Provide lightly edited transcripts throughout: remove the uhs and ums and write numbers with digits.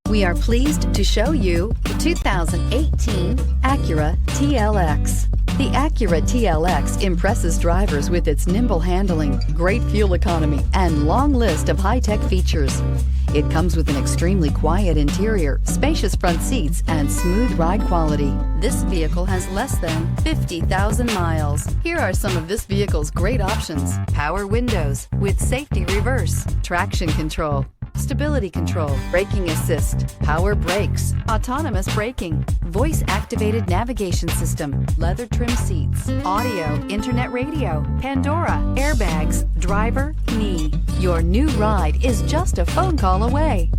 We are pleased to show you the 2018 Acura TLX. The Acura TLX impresses drivers with its nimble handling, great fuel economy, and long list of high-tech features. It comes with an extremely quiet interior, spacious front seats, and smooth ride quality. This vehicle has less than 50,000 miles. Here are some of this vehicle's great options: power windows with safety reverse, traction control, stability control, braking assist, power brakes, autonomous braking, voice-activated navigation system, leather trim seats, audio, internet radio, Pandora, airbags, driver, knee. Your new ride is just a phone call away.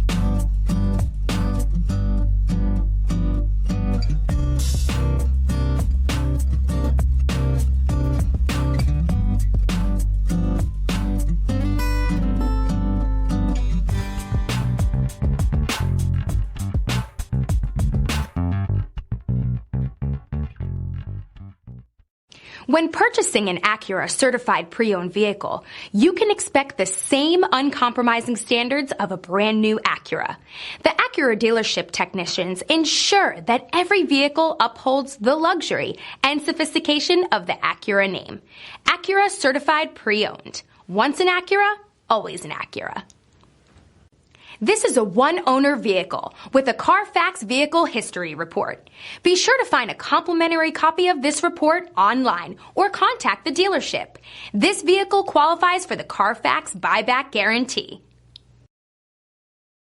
When purchasing an Acura certified pre-owned vehicle, you can expect the same uncompromising standards of a brand new Acura. The Acura dealership technicians ensure that every vehicle upholds the luxury and sophistication of the Acura name. Acura certified pre-owned. Once an Acura, always an Acura. This is a one-owner vehicle with a Carfax Vehicle History Report. Be sure to find a complimentary copy of this report online or contact the dealership. This vehicle qualifies for the Carfax Buyback Guarantee.